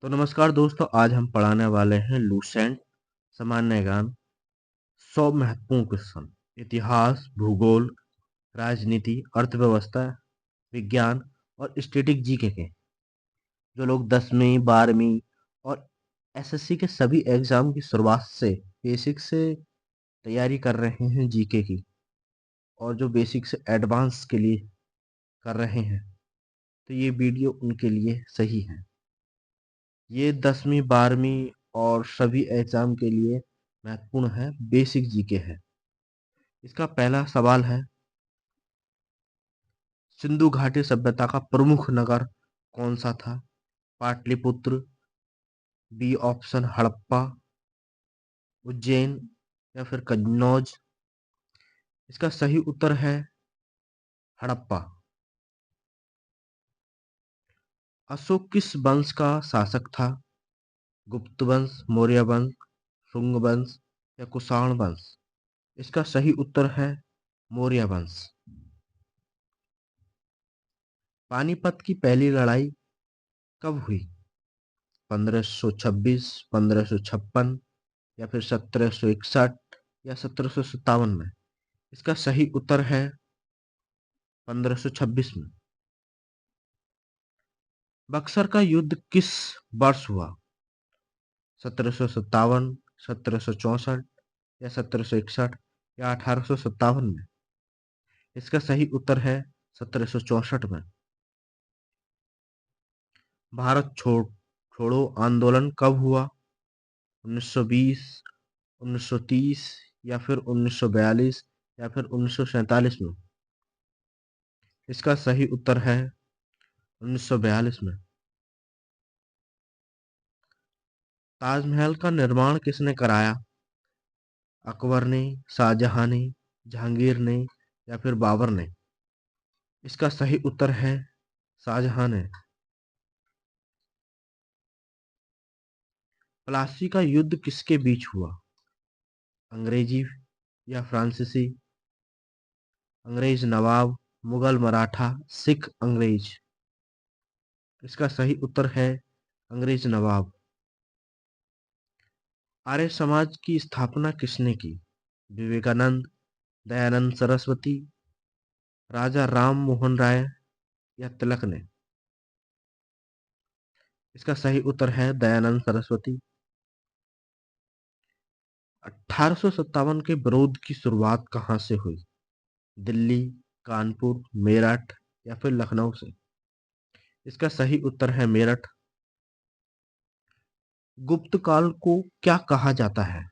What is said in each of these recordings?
तो नमस्कार दोस्तों, आज हम पढ़ाने वाले हैं लूसेंट सामान्य ज्ञान 100 महत्वपूर्ण क्वेश्चन। इतिहास, भूगोल, राजनीति, अर्थव्यवस्था, विज्ञान और स्टैटिक जीके के जो लोग 10वीं 12वीं और एसएससी के सभी एग्जाम की शुरुआत से बेसिक से तैयारी कर रहे हैं जीके की, और जो बेसिक से एडवांस के लिए कर रहे हैं, तो ये वीडियो उनके लिए सही है। ये 10वीं 12वीं और सभी एग्जाम के लिए महत्वपूर्ण है, बेसिक जीके है। इसका पहला सवाल है, सिंधु घाटी सभ्यता का प्रमुख नगर कौन सा था? पाटलिपुत्र, बी ऑप्शन हड़प्पा, उज्जैन या फिर कन्नौज। इसका सही उत्तर है हड़प्पा। अशोक किस वंश का शासक था? गुप्त वंश, मौर्य वंश, शुंग वंश या कुषाण वंश। इसका सही उत्तर है मौर्य वंश। पानीपत की पहली लड़ाई कब हुई? 1526, 1556 या फिर 1761 या 1757 में। इसका सही उत्तर है 1526 में। बक्सर का युद्ध किस वर्ष हुआ? 1757, 1764 या 1761 या 1857 में। इसका सही उत्तर है 1764 में। भारत छोड़ो आंदोलन कब हुआ? 1920, 1930 या फिर 1942 या फिर 1947 में। इसका सही उत्तर है 1942 में। ताजमहल का निर्माण किसने कराया? अकबर ने, शाहजहां ने, जहांगीर ने या फिर बाबर ने। इसका सही उत्तर है शाहजहां ने। प्लासी का युद्ध किसके बीच हुआ? अंग्रेजी या फ्रांसीसी, अंग्रेज नवाब, मुगल मराठा, सिख अंग्रेज। इसका सही उत्तर है अंग्रेज नवाब। आर्य समाज की स्थापना किसने की? विवेकानंद, दयानंद सरस्वती, राजा राम मोहन राय या तिलक ने। इसका सही उत्तर है दयानंद सरस्वती। 1857 के विरोध की शुरुआत कहाँ से हुई? दिल्ली, कानपुर, मेरठ या फिर लखनऊ से। इसका सही उत्तर है मेरठ। गुप्त काल को क्या कहा जाता है?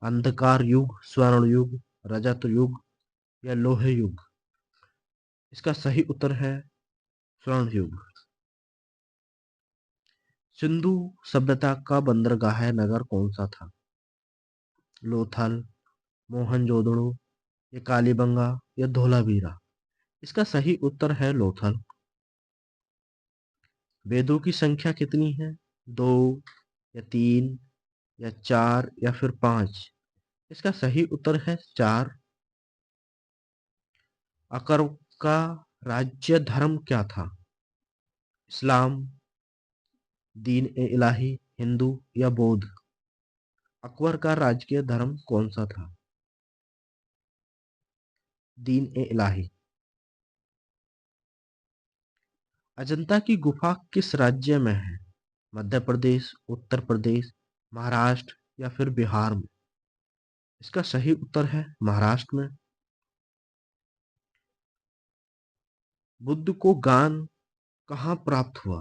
अंधकार युग, स्वर्ण युग, रजत युग या लोह युग। इसका सही उत्तर है स्वर्ण युग। सिंधु सभ्यता का बंदरगाह नगर कौन सा था? लोथल, मोहनजोदड़ो या कालीबंगा या धोलावीरा। इसका सही उत्तर है लोथल। वेदों की संख्या कितनी है? 2 या 3 या 4 या फिर 5। इसका सही उत्तर है 4। अकबर का राज्य धर्म क्या था? इस्लाम, दीन ए इलाही, हिंदू या बौद्ध। अकबर का राजकीय धर्म कौन सा था? दीन ए इलाही। अजंता की गुफा किस राज्य में है? मध्य प्रदेश, उत्तर प्रदेश, महाराष्ट्र या फिर बिहार में। इसका सही उत्तर है महाराष्ट्र में। बुद्ध को ज्ञान कहाँ प्राप्त हुआ?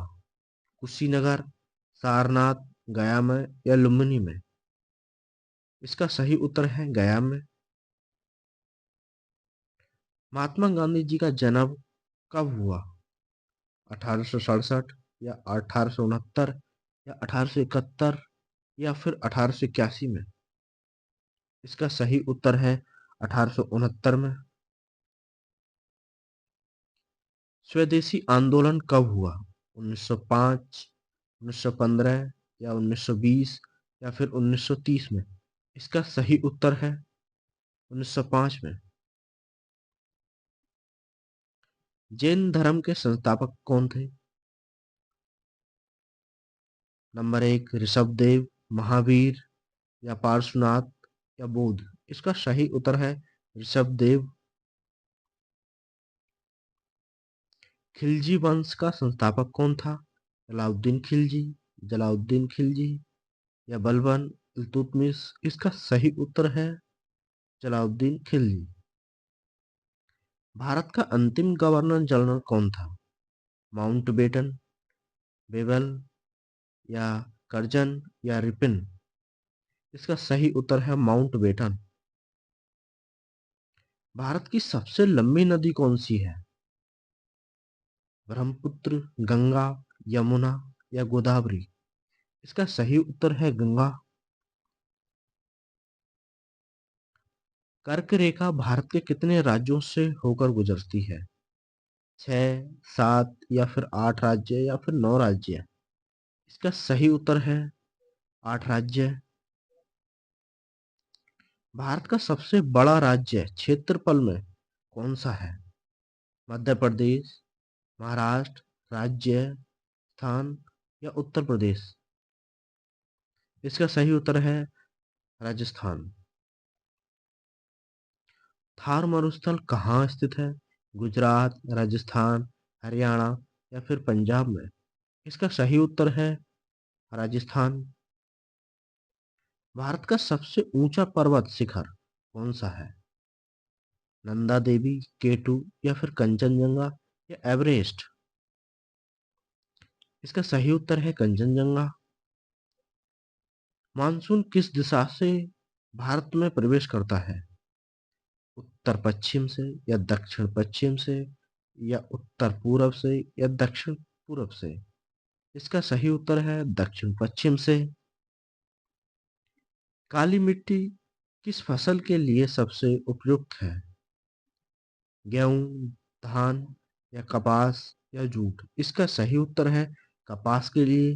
कुशीनगर, सारनाथ, गया में या लुम्बिनी में। इसका सही उत्तर है गया में। महात्मा गांधी जी का जन्म कब हुआ? 1867 या 1869 या 1871 या फिर 1881 में। इसका सही उत्तर है 1869 में। स्वदेशी आंदोलन कब हुआ? 1905, 1915 या 1920 या फिर 1930 में। इसका सही उत्तर है 1905 में। जैन धर्म के संस्थापक कौन थे? नंबर 1 ऋषभदेव, महावीर या पार्श्वनाथ या बोध। इसका सही उत्तर है ऋषभदेव। खिलजी वंश का संस्थापक कौन था? अलाउद्दीन खिलजी, जलालुद्दीन खिलजी या बलबन इल्तुतमिश। इसका सही उत्तर है जलालुद्दीन खिलजी। भारत का अंतिम गवर्नर जनरल कौन था? माउंटबेटन, बेबल या कर्जन या रिपन। इसका सही उत्तर है माउंटबेटन। भारत की सबसे लंबी नदी कौन सी है? ब्रह्मपुत्र, गंगा, यमुना या गोदावरी। इसका सही उत्तर है गंगा। कर्क रेखा भारत के कितने राज्यों से होकर गुजरती है? 6, 7 या फिर 8 राज्य या फिर 9 राज्य। इसका सही उत्तर है 8 राज्य। भारत का सबसे बड़ा राज्य क्षेत्रफल में कौन सा है? मध्य प्रदेश, महाराष्ट्र, राजस्थान या उत्तर प्रदेश। इसका सही उत्तर है राजस्थान। थार मरुस्थल कहाँ स्थित है? गुजरात, राजस्थान, हरियाणा या फिर पंजाब में। इसका सही उत्तर है राजस्थान। भारत का सबसे ऊंचा पर्वत शिखर कौन सा है? नंदा देवी, केटू या फिर कंचनजंगा या एवरेस्ट। इसका सही उत्तर है कंचनजंगा। मानसून किस दिशा से भारत में प्रवेश करता है? उत्तर पश्चिम से या दक्षिण पश्चिम से या उत्तर पूरब से या दक्षिण पूरब से। इसका सही उत्तर है दक्षिण पश्चिम से। काली मिट्टी किस फसल के लिए सबसे उपयुक्त है? गेहूं, धान या कपास या जूट। इसका सही उत्तर है कपास के लिए।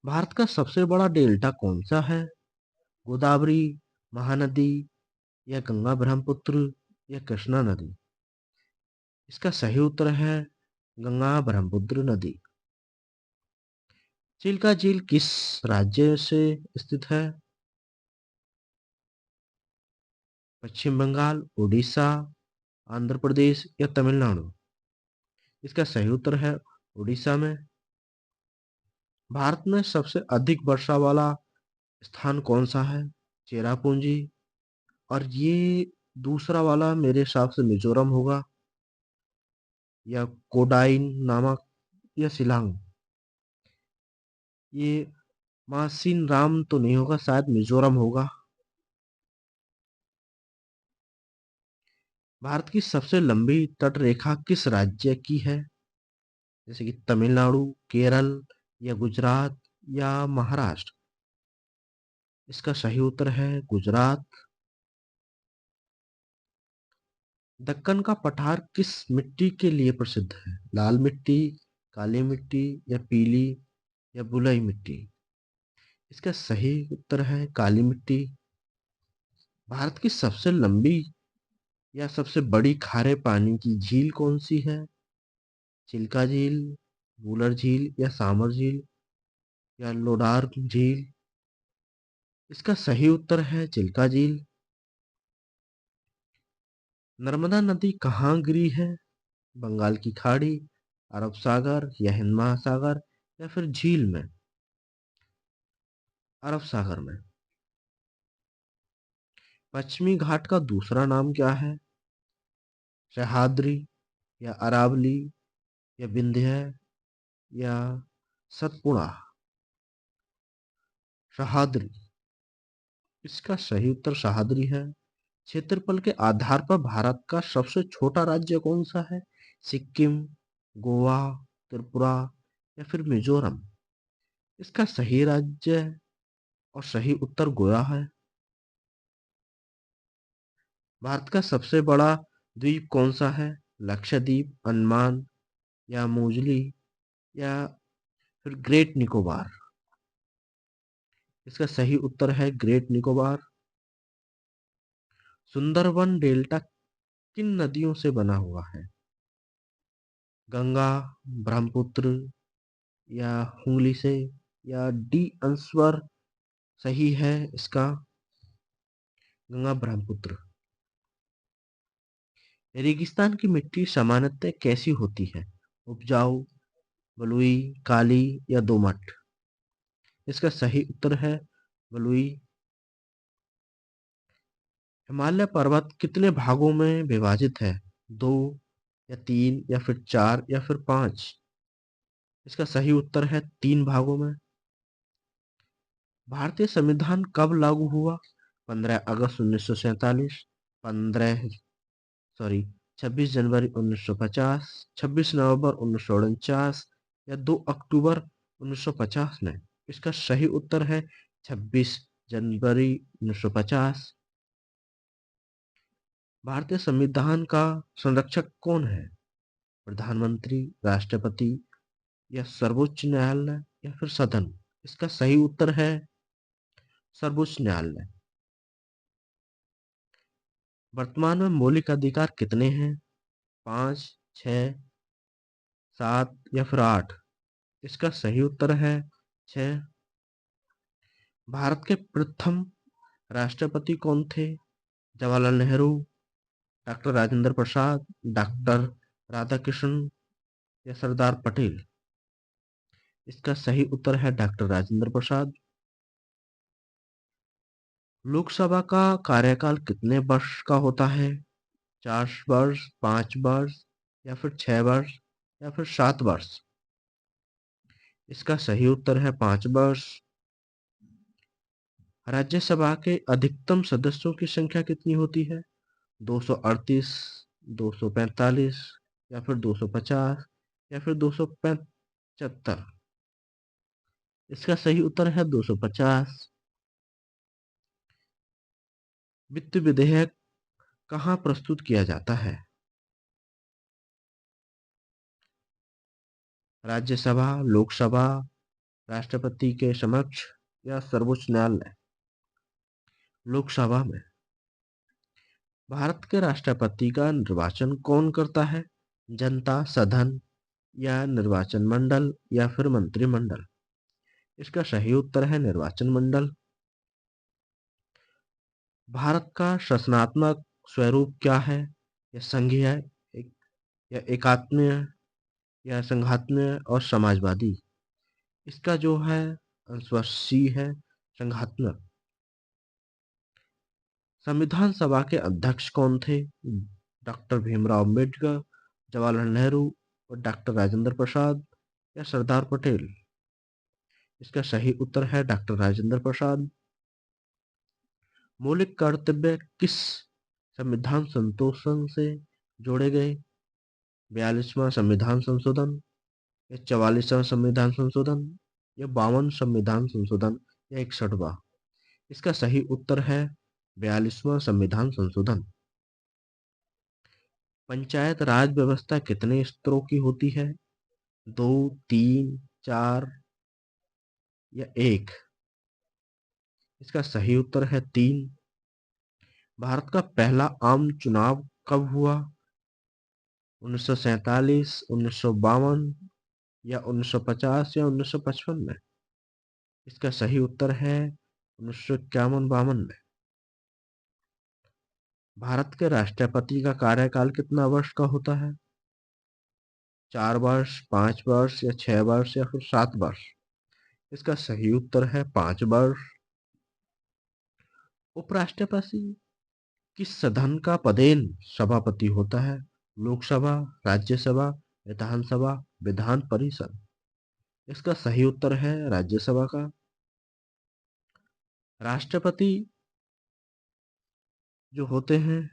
भारत का सबसे बड़ा डेल्टा कौन सा है? गोदावरी, महानदी या गंगा ब्रह्मपुत्र या कृष्णा नदी। इसका सही उत्तर है गंगा ब्रह्मपुत्र नदी। चिल्का झील किस राज्य से स्थित है? पश्चिम बंगाल, उड़ीसा, आंध्र प्रदेश या तमिलनाडु। इसका सही उत्तर है उड़ीसा में। भारत में सबसे अधिक वर्षा वाला स्थान कौन सा है? चेरापूंजी, और ये दूसरा वाला मेरे हिसाब से मिजोरम होगा, या कोडाइन नामक या शिलांग। ये मासिन राम तो नहीं होगा, शायद मिजोरम होगा। भारत की सबसे लंबी तटरेखा किस राज्य की है? जैसे कि तमिलनाडु, केरल या गुजरात या महाराष्ट्र। इसका सही उत्तर है गुजरात। दक्कन का पठार किस मिट्टी के लिए प्रसिद्ध है? लाल मिट्टी, काली मिट्टी या पीली या बुलई मिट्टी। इसका सही उत्तर है काली मिट्टी। भारत की सबसे लंबी या सबसे बड़ी खारे पानी की झील कौन सी है? चिल्का झील, वूलर झील या सामर झील या लोडार झील। इसका सही उत्तर है चिल्का झील। नर्मदा नदी कहाँ गिरी है? बंगाल की खाड़ी, अरब सागर या हिंद महासागर या फिर झील में? अरब सागर में। पश्चिमी घाट का दूसरा नाम क्या है? सह्याद्री या अरावली या विंध्य या सतपुड़ा। सह्याद्री। इसका सही उत्तर सह्याद्री है। क्षेत्रफल के आधार पर भारत का सबसे छोटा राज्य कौन सा है? सिक्किम, गोवा, त्रिपुरा या फिर मिजोरम। इसका सही राज्य और सही उत्तर गोवा है। भारत का सबसे बड़ा द्वीप कौन सा है? लक्षद्वीप, अंडमान या मोजली या फिर ग्रेट निकोबार। इसका सही उत्तर है ग्रेट निकोबार। सुंदरबन डेल्टा किन नदियों से बना हुआ है? गंगा, ब्रह्मपुत्र, या उंगली से, या डी आंसर सही है इसका, गंगा ब्रह्मपुत्र। रेगिस्तान की मिट्टी सामान्यतः कैसी होती है? उपजाऊ, बलुई, काली या दोमट? इसका सही उत्तर है बलुई। हिमालय पर्वत कितने भागों में विभाजित है? दो या तीन या फिर चार या फिर पांच? इसका सही उत्तर है तीन भागों में। भारतीय संविधान कब लागू हुआ? 15 अगस्त 1947, 15 सॉरी 26 जनवरी 1950, 26 नवंबर 1949 या 2 अक्टूबर 1950 में? इसका सही उत्तर है 26 जनवरी 1950। भारतीय संविधान का संरक्षक कौन है? प्रधानमंत्री, राष्ट्रपति या सर्वोच्च न्यायालय या फिर सदन? इसका सही उत्तर है सर्वोच्च न्यायालय। वर्तमान में मौलिक अधिकार कितने हैं? 5, 6, 7 या फिर 8? इसका सही उत्तर है 6। भारत के प्रथम राष्ट्रपति कौन थे? जवाहरलाल नेहरू, डॉक्टर राजेंद्र प्रसाद, डॉक्टर राधाकृष्णन या सरदार पटेल? इसका सही उत्तर है डॉक्टर राजेंद्र प्रसाद। लोकसभा का कार्यकाल कितने वर्ष का होता है? 4 वर्ष, 5 वर्ष या फिर 6 वर्ष या फिर 7 वर्ष? इसका सही उत्तर है 5 वर्ष। राज्यसभा के अधिकतम सदस्यों की संख्या कितनी होती है? 238, 245 या फिर 250 या फिर 275? इसका सही उत्तर है 250। वित्त विधेयक कहाँ प्रस्तुत किया जाता है? राज्यसभा, लोकसभा, राष्ट्रपति के समक्ष या सर्वोच्च न्यायालय? लोकसभा में। भारत के राष्ट्रपति का निर्वाचन कौन करता है? जनता, सदन या निर्वाचन मंडल या फिर मंत्रिमंडल? इसका सही उत्तर है निर्वाचन मंडल। भारत का शासनात्मक स्वरूप क्या है? यह संघीय है, एक या एकात्मीय या संघात्मीय और समाजवादी? इसका जो है आंसर सी है, संघात्मक। संविधान सभा के अध्यक्ष कौन थे? डॉक्टर भीमराव अम्बेडकर, जवाहरलाल नेहरू और डॉक्टर राजेंद्र प्रसाद या सरदार पटेल? इसका सही उत्तर है डॉक्टर राजेंद्र प्रसाद। मौलिक कर्तव्य किस संविधान संशोधन से जोड़े गए? 42वां संविधान संशोधन या 44वां संविधान संशोधन या 52 संविधान संशोधन या 61वां? इसका सही उत्तर है 42वां संविधान संशोधन। पंचायत राज व्यवस्था कितने स्तरों की होती है? 2, 3, 4 या 1? इसका सही उत्तर है 3। भारत का पहला आम चुनाव कब हुआ? 1947, 1952 या 1950 या 1955 में? इसका सही उत्तर है 1951-52 में। भारत के राष्ट्रपति का कार्यकाल कितना वर्ष का होता है? 4 वर्ष, 5 वर्ष या 6 वर्ष या फिर 7 वर्ष? इसका सही उत्तर है 5 वर्ष। उपराष्ट्रपति किस सदन का पदेन सभापति होता है? लोकसभा, राज्यसभा, विधानसभा, विधान परिषद? इसका सही उत्तर है राज्यसभा का। राष्ट्रपति जो होते हैं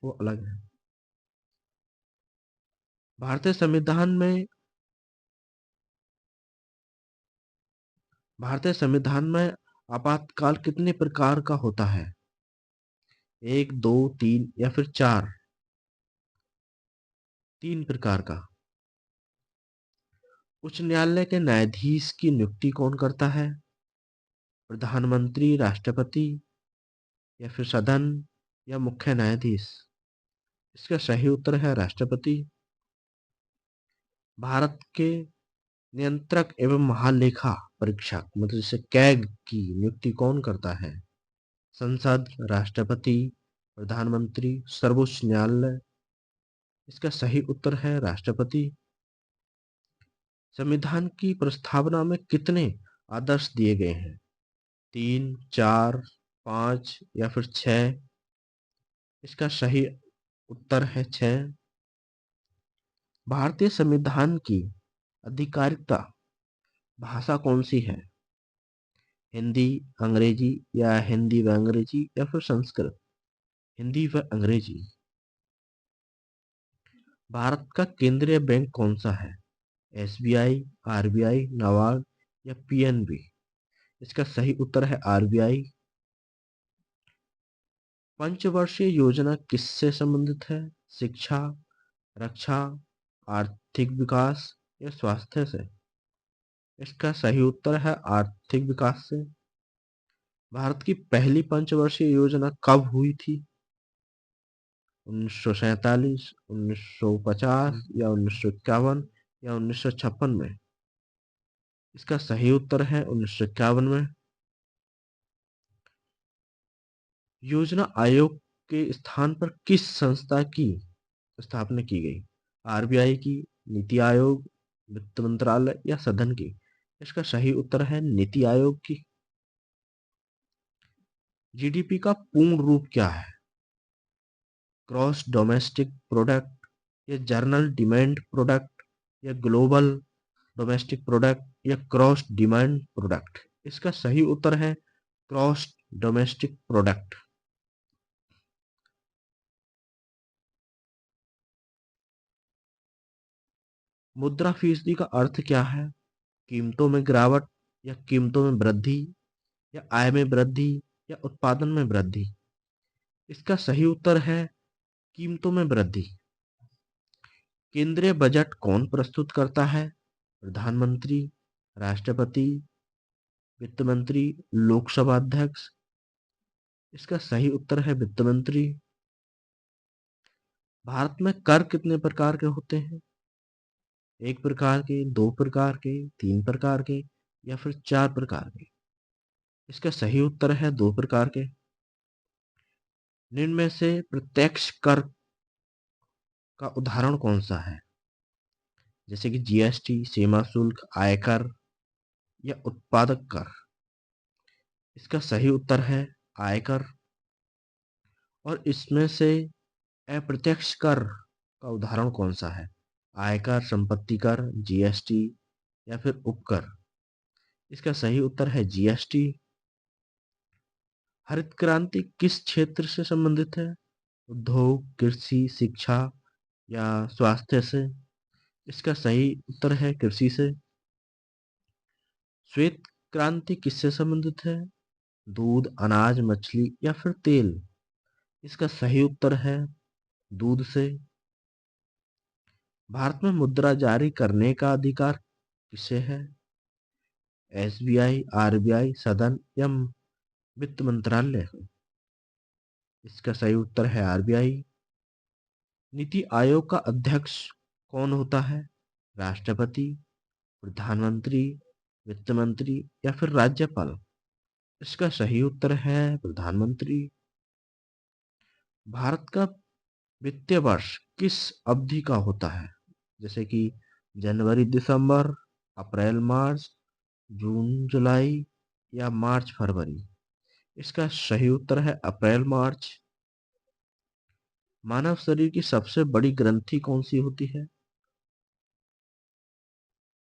वो अलग है। भारतीय संविधान में भारतीय संविधान में आपातकाल कितने प्रकार का होता है? 1, 2, 3 या फिर 4? 3 प्रकार का। उच्च न्यायालय के न्यायाधीश की नियुक्ति कौन करता है? प्रधानमंत्री, राष्ट्रपति या फिर सदन या मुख्य न्यायाधीश? इसका सही उत्तर है राष्ट्रपति। भारत के नियंत्रक एवं महालेखा परीक्षक मतलब जैसे कैग की नियुक्ति कौन करता है? संसद, राष्ट्रपति, प्रधानमंत्री, सर्वोच्च न्यायालय। इसका सही उत्तर है राष्ट्रपति। संविधान की प्रस्तावना में कितने आदर्श दिए गए हैं? 3, 4, 5 या फिर 6? इसका सही उत्तर है 6। भारतीय संविधान की आधिकारिक भाषा कौन सी है? हिंदी, अंग्रेजी या हिंदी व अंग्रेजी या फिर संस्कृत? हिंदी व अंग्रेजी। भारत का केंद्रीय बैंक कौन सा है? एसबीआई, आरबीआई, नाबार्ड या पीएनबी? इसका सही उत्तर है आरबीआई। पंचवर्षीय योजना किससे संबंधित है? शिक्षा, रक्षा, आर्थिक विकास या स्वास्थ्य से? इसका सही उत्तर है आर्थिक विकास से। भारत की पहली पंचवर्षीय योजना कब हुई थी? 1947, 1950 या 1951 या 1956 में? इसका सही उत्तर है 1951 में। योजना आयोग के स्थान पर किस संस्था की स्थापना की गई? आरबीआई की, नीति आयोग, वित्त मंत्रालय या सदन की? इसका सही उत्तर है नीति आयोग की। जीडीपी का पूर्ण रूप क्या है? ग्रॉस डोमेस्टिक प्रोडक्ट या जर्नल डिमांड प्रोडक्ट या ग्लोबल डोमेस्टिक प्रोडक्ट या क्रॉस डिमांड प्रोडक्ट? इसका सही उत्तर है क्रॉस डोमेस्टिक प्रोडक्ट। मुद्रास्फीति का अर्थ क्या है? कीमतों में गिरावट या कीमतों में वृद्धि या आय में वृद्धि या उत्पादन में वृद्धि? इसका सही उत्तर है कीमतों में वृद्धि। केंद्रीय बजट कौन प्रस्तुत करता है? प्रधानमंत्री, राष्ट्रपति, वित्त मंत्री, लोकसभा अध्यक्ष? इसका सही उत्तर है वित्त मंत्री। भारत में कर कितने प्रकार के होते हैं? 1 प्रकार के, 2 प्रकार के, 3 प्रकार के या फिर 4 प्रकार के? इसका सही उत्तर है 2 प्रकार के। निम्न में से प्रत्यक्ष कर का उदाहरण कौन सा है? जैसे कि जीएसटी, सीमा शुल्क, आयकर या उत्पादक कर? इसका सही उत्तर है आयकर। और इसमें से अप्रत्यक्ष कर का उदाहरण कौन सा है? आयकर, संपत्ति कर, जीएसटी या फिर उपकर? इसका सही उत्तर है जीएसटी। हरित क्रांति किस क्षेत्र से संबंधित है? उद्योग, कृषि, शिक्षा या स्वास्थ्य से? इसका सही उत्तर है कृषि से। श्वेत क्रांति किससे संबंधित है? दूध, अनाज, मछली या फिर तेल? इसका सही उत्तर है दूध से। भारत में मुद्रा जारी करने का अधिकार किसे है? एसबीआई, आरबीआई, सदन या वित्त मंत्रालय? इसका सही उत्तर है आरबीआई। नीति आयोग का अध्यक्ष कौन होता है? राष्ट्रपति, प्रधानमंत्री, वित्त मंत्री या फिर राज्यपाल? इसका सही उत्तर है प्रधानमंत्री। भारत का वित्तीय वर्ष किस अवधि का होता है? जैसे कि जनवरी दिसंबर, अप्रैल मार्च, जून जुलाई या मार्च फरवरी? इसका सही उत्तर है अप्रैल मार्च। मानव शरीर की सबसे बड़ी ग्रंथि कौन सी होती है?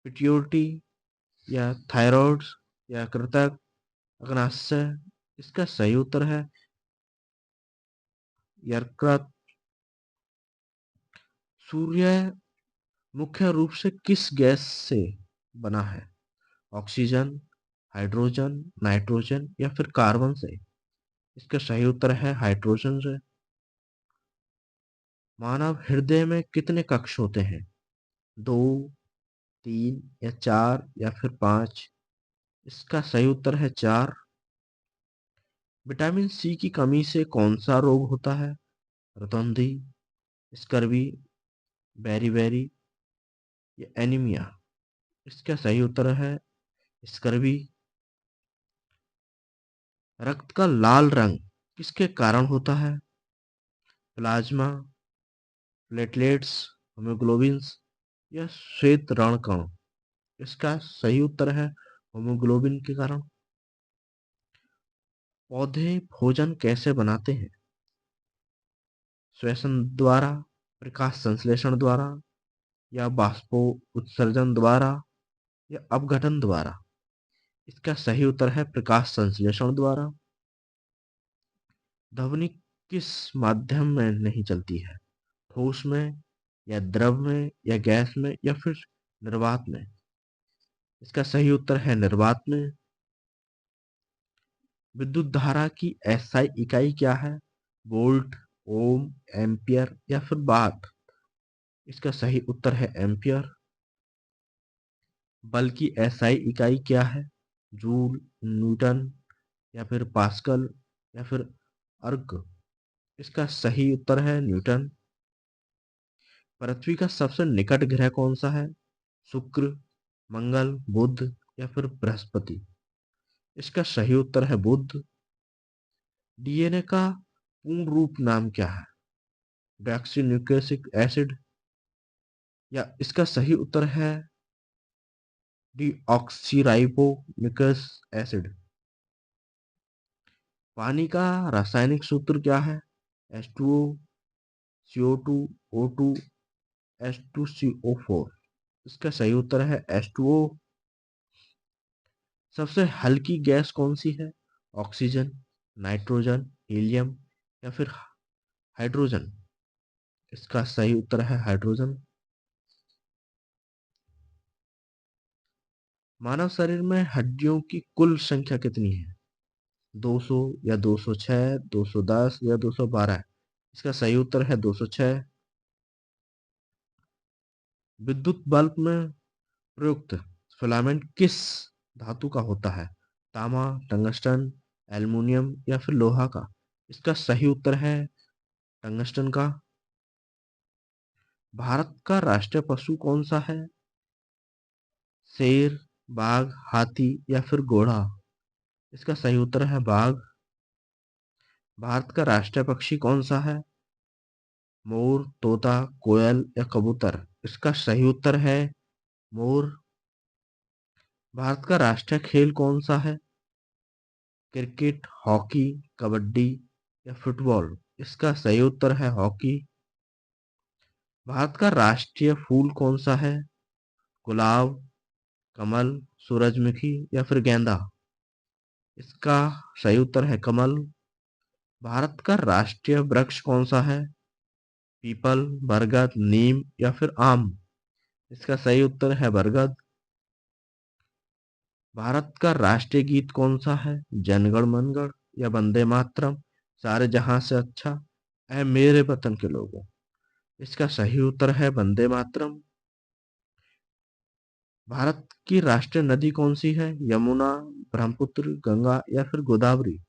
पिट्यूटरी या थायराइड या कृतक, अग्नाशय? इसका सही उत्तर है यकृत। सूर्य मुख्य रूप से किस गैस से बना है? ऑक्सीजन, हाइड्रोजन, नाइट्रोजन या फिर कार्बन से? इसका सही उत्तर है हाइड्रोजन से। मानव हृदय में कितने कक्ष होते हैं? 2, 3 या 4 या फिर 5? इसका सही उत्तर है 4। विटामिन सी की कमी से कौन सा रोग होता है? रतौंधी, स्कर्वी, बेरी बेरी या एनीमिया? इसका सही उत्तर है स्कर्वी। रक्त का लाल रंग किसके कारण होता है? प्लाज्मा, प्लेटलेट्स, हीमोग्लोबिन्स या श्वेत रण कण? इसका सही उत्तर है हीमोग्लोबिन के कारण। पौधे भोजन कैसे बनाते हैं? श्वसन द्वारा, प्रकाश संश्लेषण द्वारा, या बाष्पो उत्सर्जन द्वारा, या अपघटन द्वारा? इसका सही उत्तर है प्रकाश संश्लेषण द्वारा। ध्वनि किस माध्यम में नहीं चलती है? ठोस में, या द्रव में, या गैस में, या फिर निर्वात में? इसका सही उत्तर है निर्वात में। विद्युत धारा की एसआई इकाई क्या है? वोल्ट, ओम, एम्पियर, या फिर वाट? इसका सही उत्तर है एम्पियर। बल की एसआई इकाई क्या है? जूल, न्यूटन, या फिर पास्कल, या फिर अर्ग? इसका सही उत्तर है न्यूटन। पृथ्वी का सबसे निकट ग्रह कौन सा है? शुक्र, मंगल, बुध, या फिर बृहस्पति? इसका सही उत्तर है बुध। डीएनए का पूर्ण रूप नाम क्या है? डॉक्सीन्यूक्लिक एसिड, या इसका सही उत्तर है डीऑक्सीराइबोन्यूक्लिक एसिड? पानी का रासायनिक सूत्र क्या है? H2O, CO2, O2, H2CO4? इसका सही उत्तर है H2O। सबसे हल्की गैस कौन सी है? ऑक्सीजन, नाइट्रोजन, हीलियम, या फिर हाइड्रोजन? इसका सही उत्तर है हाइड्रोजन। मानव शरीर में हड्डियों की कुल संख्या कितनी है? 200, या 206, 210, या 212? इसका सही उत्तर है 206। विद्युत बल्ब में प्रयुक्त फिलामेंट किस धातु का होता है? तांबा, टंगस्टन, एल्युमिनियम, या फिर लोहा का? इसका सही उत्तर है टंगस्टन का। भारत का राष्ट्रीय पशु कौन सा है? शेर, बाघ, हाथी, या फिर घोड़ा? इसका सही उत्तर है बाघ। भारत का राष्ट्रीय पक्षी कौन सा है? मोर, तोता, कोयल, या कबूतर? इसका सही उत्तर है मोर। भारत का राष्ट्रीय खेल कौन सा है? क्रिकेट, हॉकी, कबड्डी, या फुटबॉल? इसका सही उत्तर है हॉकी। भारत का राष्ट्रीय फूल कौन सा है? गुलाब, कमल, सूरजमुखी, या फिर गेंदा? इसका सही उत्तर है कमल। भारत का राष्ट्रीय वृक्ष कौन सा है? पीपल, बरगद, नीम, या फिर आम? इसका सही उत्तर है बरगद। भारत का राष्ट्रीय गीत कौन सा है? जनगण मनगढ़, या वंदे मातरम, सारे जहां से अच्छा, ऐ मेरे वतन के लोगों? इसका सही उत्तर है वंदे मातरम। भारत की राष्ट्रीय नदी कौन सी है? यमुना, ब्रह्मपुत्र, गंगा, या फिर गोदावरी?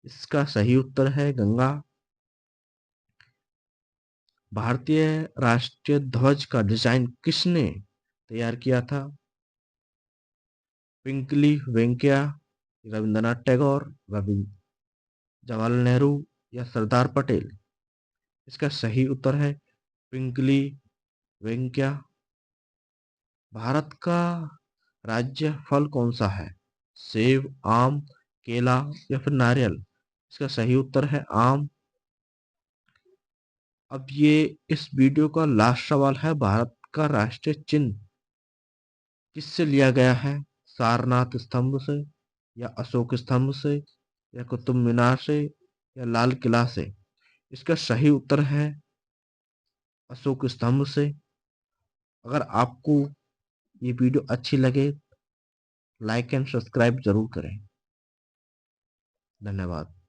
इसका सही उत्तर है गंगा। भारतीय राष्ट्रीय ध्वज का डिजाइन किसने तैयार किया था? पिंकली वेंकैया, रविंद्रनाथ टैगोर, जवाहरलाल नेहरू, या सरदार पटेल? इसका सही उत्तर है पिंकली वेंकैया। भारत का राज्य फल कौन सा है? सेब, आम, केला, या फिर नारियल? इसका सही उत्तर है आम। अब ये इस वीडियो का लास्ट सवाल है, भारत का राष्ट्रीय चिन्ह किससे लिया गया है? सारनाथ स्तंभ से, या अशोक स्तंभ से, या कुतुब मीनार से, या लाल किला से? इसका सही उत्तर है अशोक स्तंभ से। अगर आपको ये वीडियो अच्छी लगे, लाइक एंड सब्सक्राइब जरूर करें। धन्यवाद।